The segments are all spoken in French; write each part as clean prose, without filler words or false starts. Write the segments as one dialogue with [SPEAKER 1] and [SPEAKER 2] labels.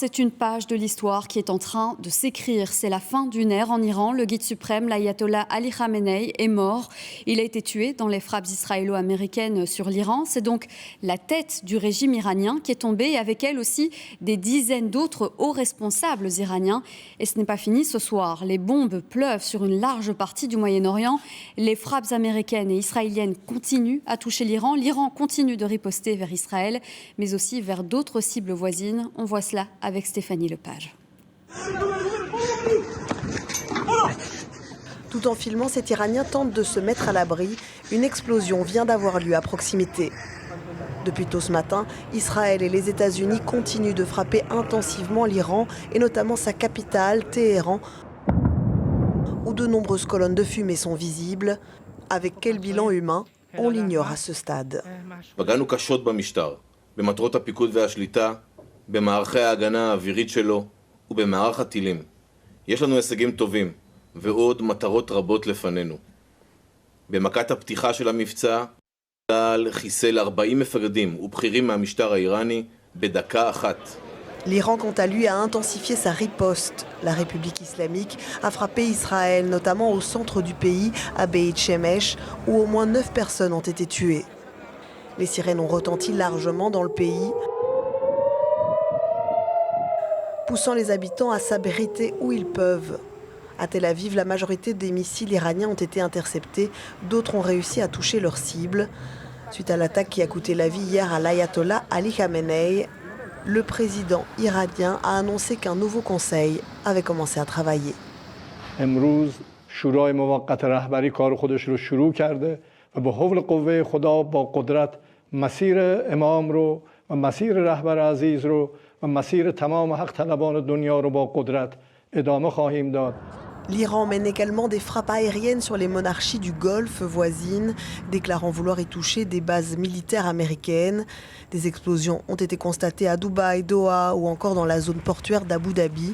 [SPEAKER 1] c'est une page de l'histoire qui est en train de s'écrire. C'est la fin d'une ère en Iran. Le guide suprême, l'ayatollah Ali Khamenei, est mort. Il a été tué dans les frappes israélo-américaines sur l'Iran. C'est donc la tête du régime iranien qui est tombée et avec elle aussi des dizaines d'autres hauts responsables iraniens. Et ce n'est pas fini ce soir. Les bombes pleuvent sur une large partie du Moyen-Orient. Les frappes américaines et israéliennes continuent à toucher l'Iran. L'Iran continue de riposter vers Israël, mais aussi vers d'autres cibles voisines. On voit cela avec Stéphanie Lepage.
[SPEAKER 2] Tout en filmant, cet Iranien tente de se mettre à l'abri. Une explosion vient d'avoir lieu à proximité. Depuis tôt ce matin, Israël et les États-Unis continuent de frapper intensivement l'Iran et notamment sa capitale, Téhéran, où de nombreuses colonnes de fumée sont visibles. Avec quel bilan humain, on l'ignore à ce stade.
[SPEAKER 3] במערכי ההגנה האווירית שלו ובמערך הטילים. יש לנו הישגים טובים ועוד מטרות רבות לפנינו. במכת הפתיחה של המבצע, צה"ל חיסל 40 מפקדים ובכירים מהמשטר האיראני בדקה אחת.
[SPEAKER 2] L'Iran, quant à lui, a intensifié sa riposte. La République islamique a frappé Israël, notamment au centre du pays, à Beit Shemesh, où au moins 9 personnes ont été tuées. Les sirènes ont retenti largement dans le pays, poussant les habitants à s'abriter où ils peuvent. À Tel Aviv, la majorité des missiles iraniens ont été interceptés. D'autres ont réussi à toucher leurs cibles. Suite à l'attaque qui a coûté la vie hier à l'ayatollah Ali Khamenei, le président iranien a annoncé qu'un nouveau conseil avait commencé à travailler.
[SPEAKER 4] امروز شورای موقت رهبری کار خودش رو شروع کرده و به حول قوه خدا با قدرت مسیر امام رو و مسیر رهبر عزیز رو و مسیر تمام حق طلبان دنیا رو با قدرت ادامه خواهیم داد.
[SPEAKER 2] L'Iran mène également des frappes aériennes sur les monarchies du Golfe voisines, déclarant vouloir y toucher des bases militaires américaines. Des explosions ont été constatées à Dubaï, Doha ou encore dans la zone portuaire d'Abu Dhabi.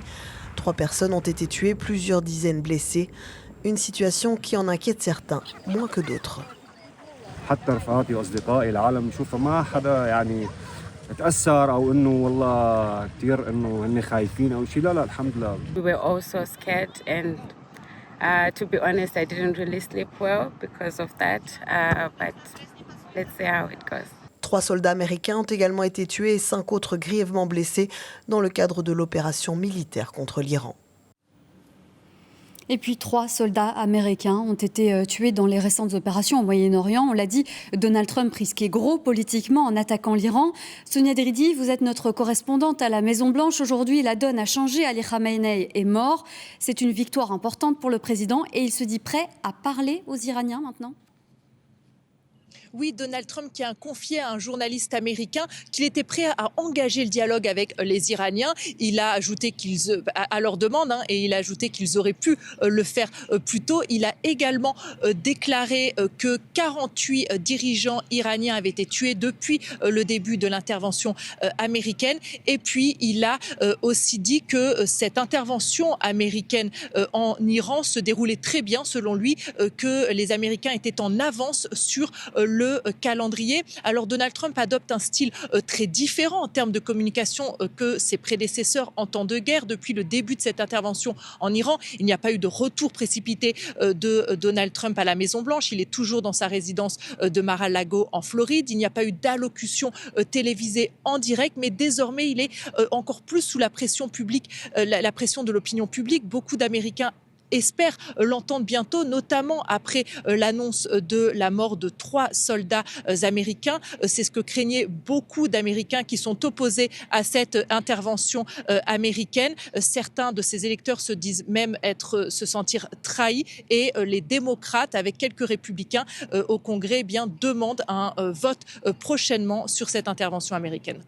[SPEAKER 2] 3 personnes ont été tuées, plusieurs dizaines blessées. Une situation qui en inquiète certains, moins que d'autres.
[SPEAKER 5] We were also scared and to be honest, I didn't really sleep well because of that, but let's see how it goes.
[SPEAKER 2] 3 soldats américains ont également été tués et 5 autres grièvement blessés dans le cadre de l'opération militaire contre l'Iran.
[SPEAKER 1] Et puis 3 soldats américains ont été tués dans les récentes opérations au Moyen-Orient. On l'a dit, Donald Trump risquait gros politiquement en attaquant l'Iran. Sonia Dridi, vous êtes notre correspondante à la Maison-Blanche. Aujourd'hui, la donne a changé. Ali Khamenei est mort. C'est une victoire importante pour le président et il se dit prêt à parler aux Iraniens maintenant ?
[SPEAKER 6] Oui, Donald Trump qui a confié à un journaliste américain qu'il était prêt à engager le dialogue avec les Iraniens. Il a ajouté à leur demande, et il a ajouté qu'ils auraient pu le faire plus tôt. Il a également déclaré que 48 dirigeants iraniens avaient été tués depuis le début de l'intervention américaine. Et puis, il a aussi dit que cette intervention américaine en Iran se déroulait très bien, selon lui, que les Américains étaient en avance sur le calendrier. Alors Donald Trump adopte un style très différent en termes de communication que ses prédécesseurs en temps de guerre. Depuis le début de cette intervention en Iran, il n'y a pas eu de retour précipité de Donald Trump à la Maison-Blanche. Il est toujours dans sa résidence de Mar-a-Lago en Floride. Il n'y a pas eu d'allocution télévisée en direct, mais désormais il est encore plus sous la pression publique, la pression de l'opinion publique. Beaucoup d'Américains espère l'entendre bientôt, notamment après l'annonce de la mort de 3 soldats américains. C'est ce que craignaient beaucoup d'Américains qui sont opposés à cette intervention américaine. Certains de ces électeurs se disent même se sentir trahis et les démocrates, avec quelques républicains au Congrès, demandent un vote prochainement sur cette intervention américaine.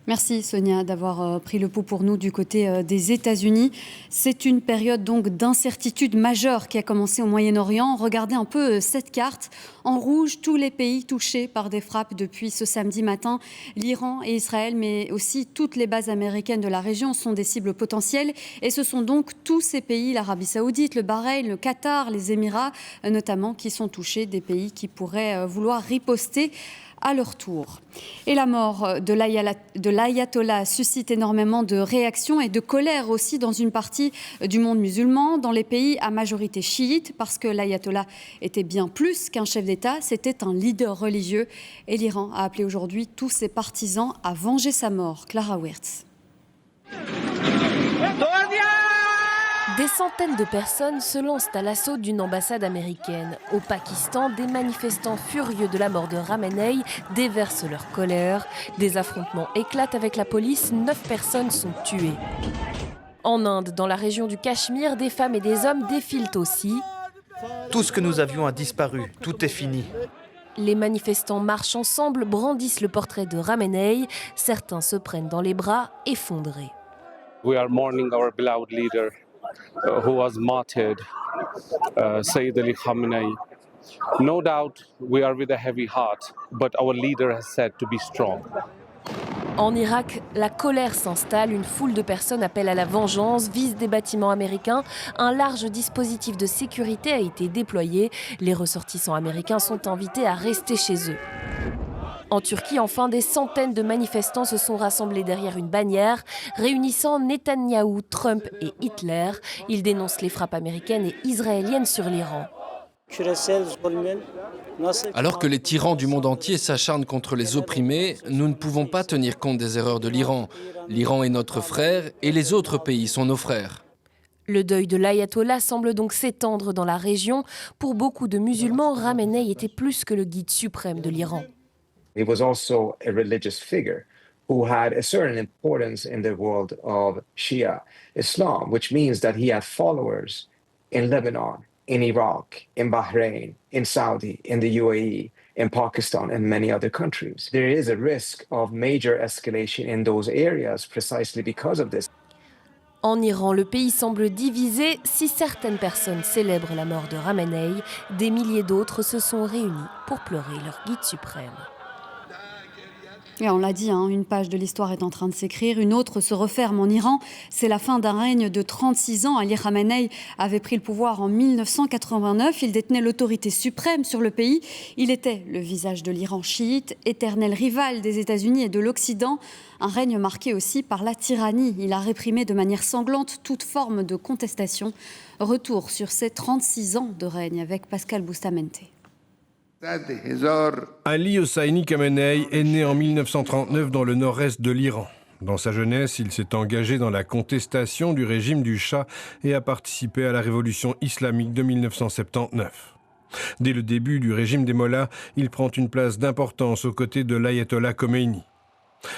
[SPEAKER 1] Merci Sonia d'avoir pris le pouls pour nous du côté des États-Unis. C'est une période donc d'incertitude majeure qui a commencé au Moyen-Orient. Regardez un peu cette carte. En rouge, tous les pays touchés par des frappes depuis ce samedi matin. L'Iran et Israël, mais aussi toutes les bases américaines de la région sont des cibles potentielles. Et ce sont donc tous ces pays, l'Arabie Saoudite, le Bahreïn, le Qatar, les Émirats notamment, qui sont touchés, des pays qui pourraient vouloir riposter à leur tour. Et la mort de l'ayatollah suscite énormément de réactions et de colère aussi dans une partie du monde musulman, dans les pays à majorité chiite, parce que l'ayatollah était bien plus qu'un chef d'État, c'était un leader religieux. Et l'Iran a appelé aujourd'hui tous ses partisans à venger sa mort. Clara Wirtz.
[SPEAKER 7] Des centaines de personnes se lancent à l'assaut d'une ambassade américaine. Au Pakistan, des manifestants furieux de la mort de Khamenei déversent leur colère. Des affrontements éclatent avec la police, 9 personnes sont tuées. En Inde, dans la région du Cachemire, des femmes et des hommes défilent aussi.
[SPEAKER 8] Tout ce que nous avions a disparu, tout est fini.
[SPEAKER 7] Les manifestants marchent ensemble, brandissent le portrait de Khamenei. Certains se prennent dans les bras, effondrés.
[SPEAKER 9] We are mourning our beloved leader who was martyred, Sayyid Ali Khamenei. No doubt we are with a heavy heart, but our leader has said to be strong.
[SPEAKER 7] En Irak, la colère s'installe, une foule de personnes appelle à la vengeance, vise des bâtiments américains. Un large dispositif de sécurité a été déployé. Les ressortissants américains sont invités à rester chez eux. En Turquie, enfin, des centaines de manifestants se sont rassemblés derrière une bannière réunissant Netanyahou, Trump et Hitler. Ils dénoncent les frappes américaines et israéliennes sur l'Iran.
[SPEAKER 10] Alors que les tyrans du monde entier s'acharnent contre les opprimés, nous ne pouvons pas tenir compte des erreurs de l'Iran. L'Iran est notre frère et les autres pays sont nos frères.
[SPEAKER 7] Le deuil de l'ayatollah semble donc s'étendre dans la région. Pour beaucoup de musulmans, Khamenei était plus que le guide suprême de l'Iran.
[SPEAKER 11] He was also a religious figure who had a certain importance in the world of Shia Islam, which means that he had followers in Lebanon, in Iraq, in Bahrain, in Saudi, in the UAE, in Pakistan, and many other countries. There is a risk of major escalation in those areas precisely because of this.
[SPEAKER 7] En Iran, le pays semble divisé. Si certaines personnes célèbrent la mort de Khamenei, des milliers d'autres se sont réunis pour pleurer leur guide suprême.
[SPEAKER 1] Et on l'a dit, une page de l'histoire est en train de s'écrire, une autre se referme en Iran. C'est la fin d'un règne de 36 ans. Ali Khamenei avait pris le pouvoir en 1989. Il détenait l'autorité suprême sur le pays. Il était le visage de l'Iran chiite, éternel rival des États-Unis et de l'Occident. Un règne marqué aussi par la tyrannie. Il a réprimé de manière sanglante toute forme de contestation. Retour sur ces 36 ans de règne avec Pascal Boustamente.
[SPEAKER 12] Ali Hosseini Khamenei est né en 1939 dans le nord-est de l'Iran. Dans sa jeunesse, il s'est engagé dans la contestation du régime du Shah et a participé à la révolution islamique de 1979. Dès le début du régime des Mollahs, il prend une place d'importance aux côtés de l'ayatollah Khomeini.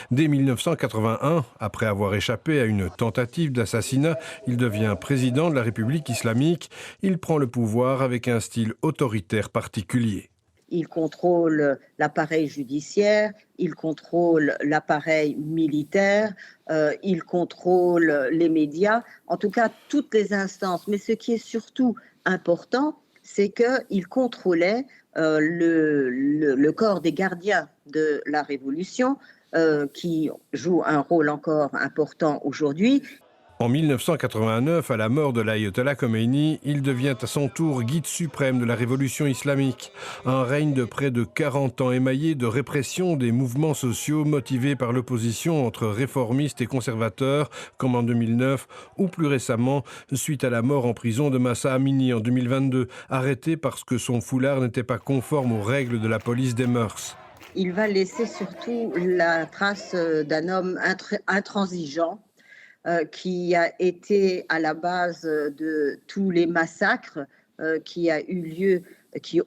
[SPEAKER 12] Dès 1981, après avoir échappé à une tentative d'assassinat, il devient président de la République islamique. Il prend le pouvoir avec un style autoritaire particulier.
[SPEAKER 13] Il contrôle l'appareil judiciaire, il contrôle l'appareil militaire, il contrôle les médias, en tout cas toutes les instances. Mais ce qui est surtout important, c'est qu'il contrôlait le corps des gardiens de la Révolution, qui joue un rôle encore important aujourd'hui.
[SPEAKER 12] En 1989, à la mort de l'ayatollah Khomeini, il devient à son tour guide suprême de la révolution islamique. Un règne de près de 40 ans émaillé de répression des mouvements sociaux motivés par l'opposition entre réformistes et conservateurs, comme en 2009, ou plus récemment, suite à la mort en prison de Mahsa Amini en 2022, arrêté parce que son foulard n'était pas conforme aux règles de la police des mœurs.
[SPEAKER 13] Il va laisser surtout la trace d'un homme intransigeant, qui a été à la base de tous les massacres qui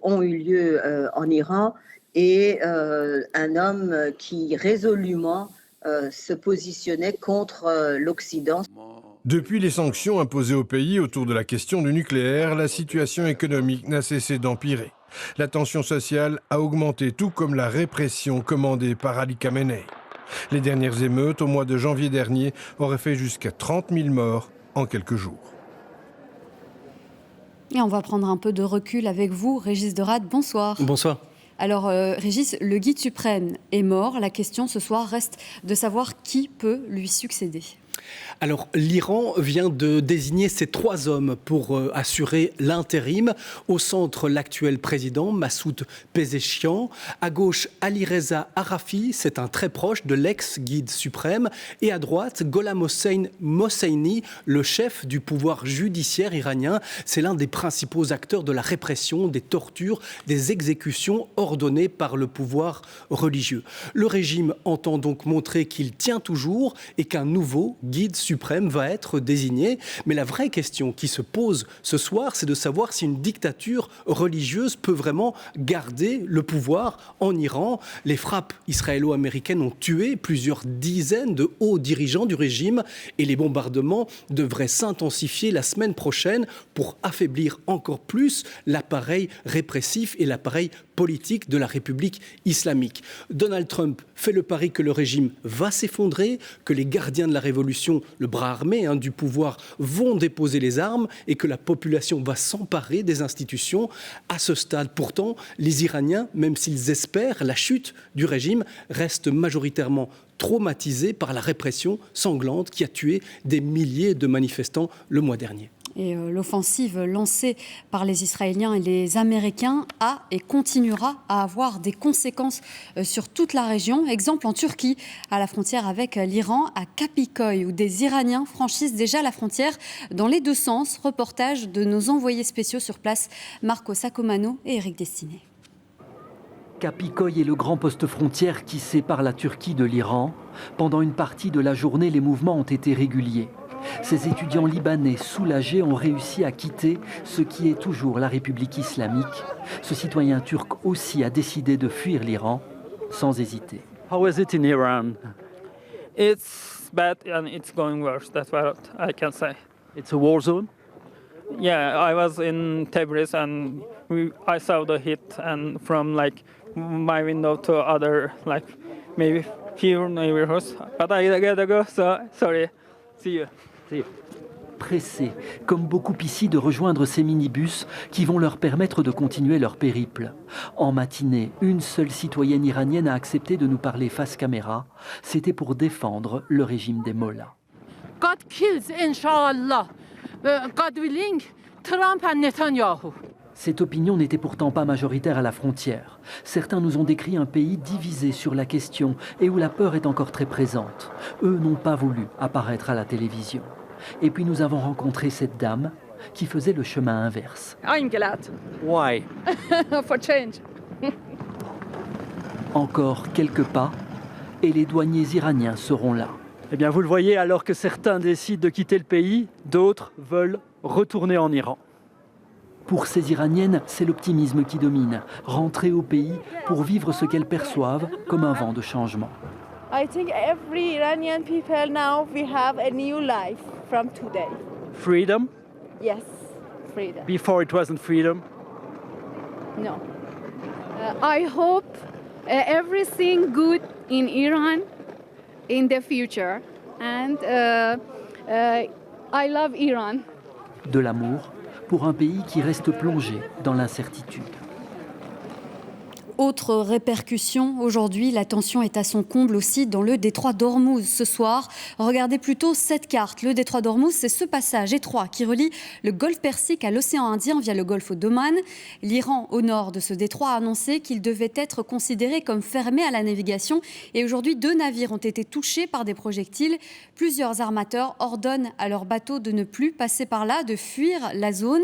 [SPEAKER 13] ont eu lieu en Iran, et un homme qui résolument se positionnait contre l'Occident.
[SPEAKER 12] Depuis les sanctions imposées au pays autour de la question du nucléaire, la situation économique n'a cessé d'empirer. La tension sociale a augmenté, tout comme la répression commandée par Ali Khamenei. Les dernières émeutes, au mois de janvier dernier, auraient fait jusqu'à 30 000 morts en quelques jours.
[SPEAKER 1] Et on va prendre un peu de recul avec vous. Régis Derade, bonsoir.
[SPEAKER 14] Bonsoir.
[SPEAKER 1] Alors, Régis, le guide suprême est mort. La question ce soir reste de savoir qui peut lui succéder.
[SPEAKER 14] Alors, l'Iran vient de désigner ces 3 hommes pour assurer l'intérim. Au centre, l'actuel président, Massoud Pezeshkian. À gauche, Ali Reza Arafi, c'est un très proche de l'ex-guide suprême. Et à droite, Gholam Hossein Mohseini, le chef du pouvoir judiciaire iranien. C'est l'un des principaux acteurs de la répression, des tortures, des exécutions ordonnées par le pouvoir religieux. Le régime entend donc montrer qu'il tient toujours et qu'un nouveau guide suprême va être désigné. Mais la vraie question qui se pose ce soir, c'est de savoir si une dictature religieuse peut vraiment garder le pouvoir en Iran. Les frappes israélo-américaines ont tué plusieurs dizaines de hauts dirigeants du régime et les bombardements devraient s'intensifier la semaine prochaine pour affaiblir encore plus l'appareil répressif et l'appareil politique de la République islamique. Donald Trump fait le pari que le régime va s'effondrer, que les gardiens de la révolution, le bras armé du pouvoir, vont déposer les armes et que la population va s'emparer des institutions. À ce stade, pourtant, les Iraniens, même s'ils espèrent la chute du régime, restent majoritairement traumatisés par la répression sanglante qui a tué des milliers de manifestants le mois dernier.
[SPEAKER 1] Et l'offensive lancée par les Israéliens et les Américains a et continuera à avoir des conséquences sur toute la région. Exemple en Turquie, à la frontière avec l'Iran, à Kapikoy, où des Iraniens franchissent déjà la frontière dans les 2 sens. Reportage de nos envoyés spéciaux sur place, Marco Sacomano et Eric Destiné.
[SPEAKER 15] Kapikoy est le grand poste frontière qui sépare la Turquie de l'Iran. Pendant une partie de la journée, les mouvements ont été réguliers. Ces étudiants libanais soulagés ont réussi à quitter ce qui est toujours la République islamique. Ce citoyen turc aussi a décidé de fuir l'Iran sans hésiter.
[SPEAKER 16] How is it in Iran? It's bad and it's going worse. That's what I can say.
[SPEAKER 15] It's a war zone?
[SPEAKER 16] Yeah, I was in Tabriz and I saw the heat and from like my window to other like maybe few neighborhoods. But I gotta go, so sorry. See you.
[SPEAKER 15] Pressés, comme beaucoup ici, de rejoindre ces minibus qui vont leur permettre de continuer leur périple. En matinée, une seule citoyenne iranienne a accepté de nous parler face caméra. C'était pour défendre le régime des mollahs.
[SPEAKER 17] God kills, inshallah. God willing, Trump and Netanyahu.
[SPEAKER 15] Cette opinion n'était pourtant pas majoritaire à la frontière. Certains nous ont décrit un pays divisé sur la question et où la peur est encore très présente. Eux n'ont pas voulu apparaître à la télévision. Et puis nous avons rencontré cette dame qui faisait le chemin inverse.
[SPEAKER 17] I'm glad.
[SPEAKER 15] Why?
[SPEAKER 17] For change.
[SPEAKER 15] Encore quelques pas et les douaniers iraniens seront là.
[SPEAKER 16] Eh bien, vous le voyez, alors que certains décident de quitter le pays, d'autres veulent retourner en Iran.
[SPEAKER 15] Pour ces Iraniennes, c'est l'optimisme qui domine. Rentrer au pays pour vivre ce qu'elles perçoivent comme un vent de changement.
[SPEAKER 18] I think every Iranian people now we have a new life from today.
[SPEAKER 16] Freedom?
[SPEAKER 18] Yes, freedom.
[SPEAKER 16] Before it wasn't freedom?
[SPEAKER 18] No. I hope everything good in Iran in the future. And I love Iran.
[SPEAKER 15] De l'amour pour un pays qui reste plongé dans l'incertitude.
[SPEAKER 1] Autre répercussion, aujourd'hui, la tension est à son comble aussi dans le détroit d'Ormuz ce soir. Regardez plutôt cette carte. Le détroit d'Ormuz, c'est ce passage étroit qui relie le golfe Persique à l'océan Indien via le golfe d'Oman. L'Iran, au nord de ce détroit, a annoncé qu'il devait être considéré comme fermé à la navigation. Et aujourd'hui, 2 navires ont été touchés par des projectiles. Plusieurs armateurs ordonnent à leurs bateaux de ne plus passer par là, de fuir la zone.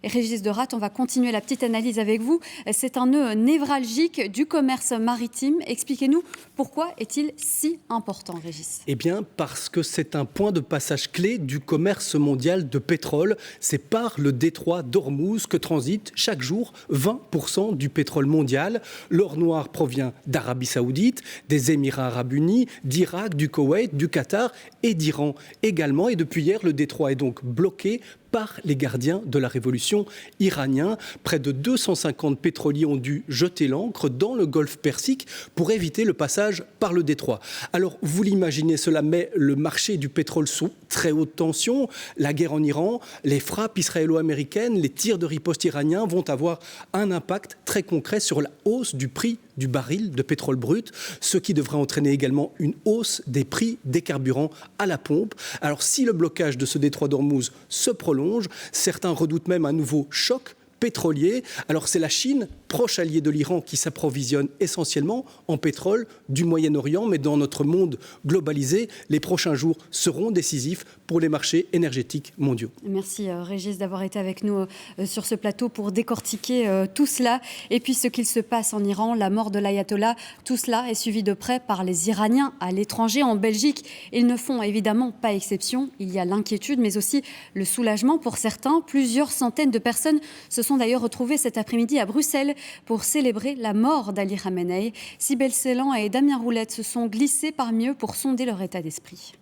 [SPEAKER 1] Et Régis Deratte, on va continuer la petite analyse avec vous. C'est un nœud névralgique du commerce maritime. Expliquez-nous, pourquoi est-il si important, Régis ?
[SPEAKER 14] Eh bien, parce que c'est un point de passage clé du commerce mondial de pétrole. C'est par le détroit d'Ormuz que transite chaque jour 20% du pétrole mondial. L'or noir provient d'Arabie Saoudite, des Émirats Arabes Unis, d'Irak, du Koweït, du Qatar et d'Iran également. Et depuis hier, le détroit est donc bloqué par les gardiens de la révolution iranien. Près de 250 pétroliers ont dû jeter l'ancre dans le golfe Persique pour éviter le passage par le détroit. Alors, vous l'imaginez, cela met le marché du pétrole sous très haute tension. La guerre en Iran, les frappes israélo-américaines, les tirs de riposte iraniens vont avoir un impact très concret sur la hausse du prix du baril de pétrole brut, ce qui devrait entraîner également une hausse des prix des carburants à la pompe. Alors si le blocage de ce détroit d'Ormuz se prolonge, certains redoutent même un nouveau choc pétrolier. Alors c'est la Chine, proche alliée de l'Iran, qui s'approvisionne essentiellement en pétrole du Moyen-Orient, mais dans notre monde globalisé, les prochains jours seront décisifs pour les marchés énergétiques mondiaux.
[SPEAKER 1] Merci Régis d'avoir été avec nous sur ce plateau pour décortiquer tout cela. Et puis ce qu'il se passe en Iran, la mort de l'ayatollah, tout cela est suivi de près par les Iraniens à l'étranger, en Belgique. Ils ne font évidemment pas exception. Il y a l'inquiétude, mais aussi le soulagement pour certains. Plusieurs centaines de personnes se sont d'ailleurs retrouvées cet après-midi à Bruxelles pour célébrer la mort d'Ali Khamenei. Sibel Ceylan et Damien Roulette se sont glissés parmi eux pour sonder leur état d'esprit.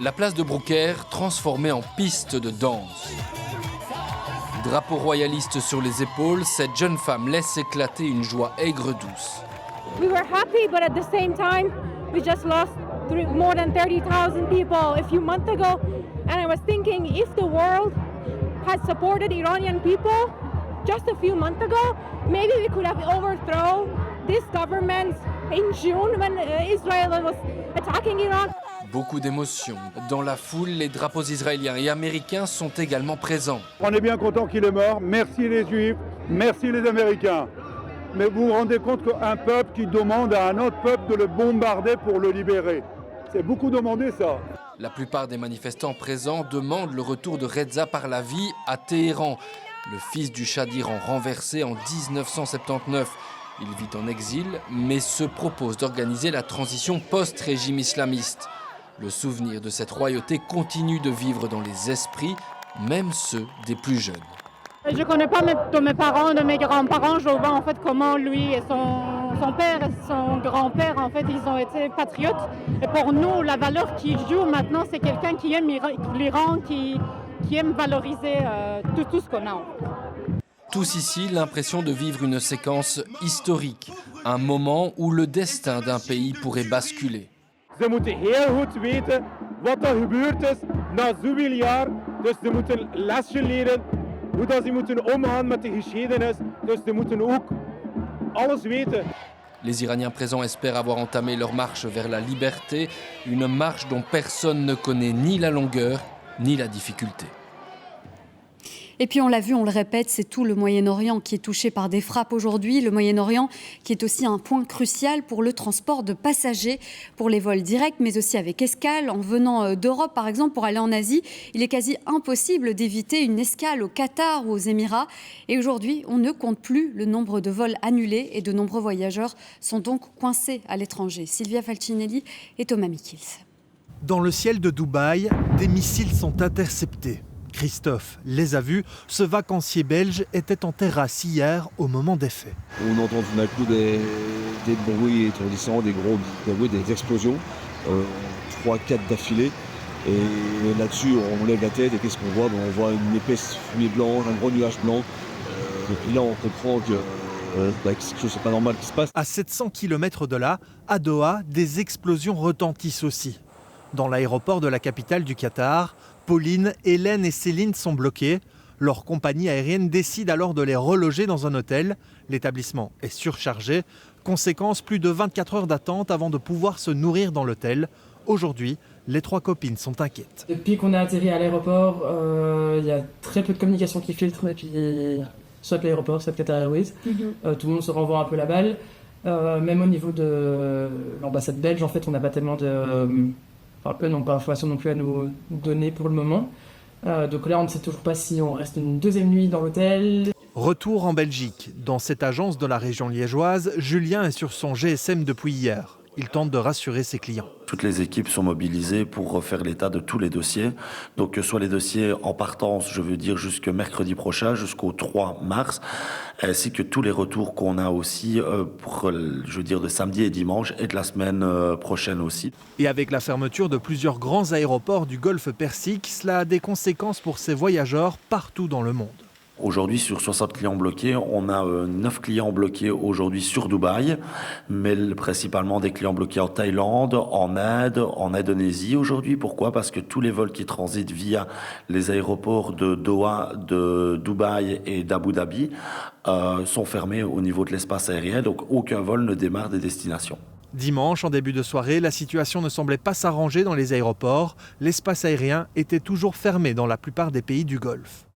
[SPEAKER 10] La place de Broucker transformée en piste de danse. Drapeau royaliste sur les épaules, cette jeune femme laisse éclater une joie aigre-douce.
[SPEAKER 19] We were happy, but at the same time, we just lost more than 30,000 people a few months ago. And I was thinking, if the world had supported Iranian people just a few months ago, maybe we could have overthrown this government in June when Israel was attacking Iran.
[SPEAKER 10] Beaucoup d'émotions. Dans la foule, les drapeaux israéliens et américains sont également présents.
[SPEAKER 20] On est bien content qu'il est mort. Merci les Juifs, merci les Américains. Mais vous vous rendez compte qu'un peuple qui demande à un autre peuple de le bombarder pour le libérer, c'est beaucoup demandé ça.
[SPEAKER 10] La plupart des manifestants présents demandent le retour de Reza Pahlavi à Téhéran, le fils du Shah d'Iran renversé en 1979. Il vit en exil, mais se propose d'organiser la transition post-régime islamiste. Le souvenir de cette royauté continue de vivre dans les esprits, même ceux des plus jeunes.
[SPEAKER 19] Je ne connais pas de mes parents, de mes grands-parents. Je vois en fait comment lui et son père et son grand-père, en fait, ils ont été patriotes. Et pour nous, la valeur qu'il joue maintenant, c'est quelqu'un qui aime l'Iran, qui aime valoriser tout ce qu'on a.
[SPEAKER 10] Tous ici, l'impression de vivre une séquence historique, un moment où le destin d'un pays pourrait basculer.
[SPEAKER 20] Ze moeten heel goed weten wat er gebeurd is na zoveel jaar. Dus ze moeten lesje leren hoe dat ze moeten omgaan met de geschiedenis. Dus ze moeten ook alles weten.
[SPEAKER 10] Les Iraniens présents espèrent avoir entamé leur marche vers la liberté, une marche dont personne ne connaît ni la longueur ni la difficulté.
[SPEAKER 1] Et puis on l'a vu, on le répète, c'est tout le Moyen-Orient qui est touché par des frappes aujourd'hui. Le Moyen-Orient qui est aussi un point crucial pour le transport de passagers, pour les vols directs, mais aussi avec escale. En venant d'Europe, par exemple, pour aller en Asie, il est quasi impossible d'éviter une escale au Qatar ou aux Émirats. Et aujourd'hui, on ne compte plus le nombre de vols annulés et de nombreux voyageurs sont donc coincés à l'étranger. Sylvia Falcinelli et Thomas Mikils.
[SPEAKER 21] Dans le ciel de Dubaï, des missiles sont interceptés. Christophe les a vus. Ce vacancier belge était en terrasse hier au moment des faits.
[SPEAKER 22] On entend tout d'un coup des bruits étourdissants, des gros bruits, des explosions, 3-4 d'affilée. Et là-dessus, on lève la tête et qu'est-ce qu'on voit? On voit une épaisse fumée blanche, un gros nuage blanc. Et puis là, on comprend que quelque chose n'est pas normal qui se passe.
[SPEAKER 21] À 700 km de là, à Doha, des explosions retentissent aussi. Dans l'aéroport de la capitale du Qatar, Pauline, Hélène et Céline sont bloquées. Leur compagnie aérienne décide alors de les reloger dans un hôtel. L'établissement est surchargé. Conséquence, plus de 24 heures d'attente avant de pouvoir se nourrir dans l'hôtel. Aujourd'hui, les 3 copines sont inquiètes.
[SPEAKER 23] Depuis qu'on a atterri à l'aéroport, il y a très peu de communication qui filtre. Et puis, soit l'aéroport, soit Qatar Airways. Tout le monde se renvoie un peu la balle. Même au niveau de l'ambassade belge, en fait, on n'a pas tellement de... eux n'ont pas d'informations non plus à nous donner pour le moment. Donc là, on ne sait toujours pas si on reste une deuxième nuit dans l'hôtel.
[SPEAKER 21] Retour en Belgique. Dans cette agence de la région liégeoise, Julien est sur son GSM depuis hier. Il tente de rassurer ses clients.
[SPEAKER 24] Toutes les équipes sont mobilisées pour refaire l'état de tous les dossiers. Donc que ce soit les dossiers en partance, je veux dire jusqu'au mercredi prochain, jusqu'au 3 mars, ainsi que tous les retours qu'on a aussi pour, je veux dire, de samedi et dimanche et de la semaine prochaine aussi.
[SPEAKER 21] Et avec la fermeture de plusieurs grands aéroports du Golfe Persique, cela a des conséquences pour ces voyageurs partout dans le monde.
[SPEAKER 24] Aujourd'hui, sur 60 clients bloqués, on a 9 clients bloqués aujourd'hui sur Dubaï, mais principalement des clients bloqués en Thaïlande, en Inde, en Indonésie aujourd'hui. Pourquoi? Parce que tous les vols qui transitent via les aéroports de Doha, de Dubaï et d'Abu Dhabi sont fermés au niveau de l'espace aérien, donc aucun vol ne démarre des destinations.
[SPEAKER 21] Dimanche, en début de soirée, la situation ne semblait pas s'arranger dans les aéroports. L'espace aérien était toujours fermé dans la plupart des pays du Golfe.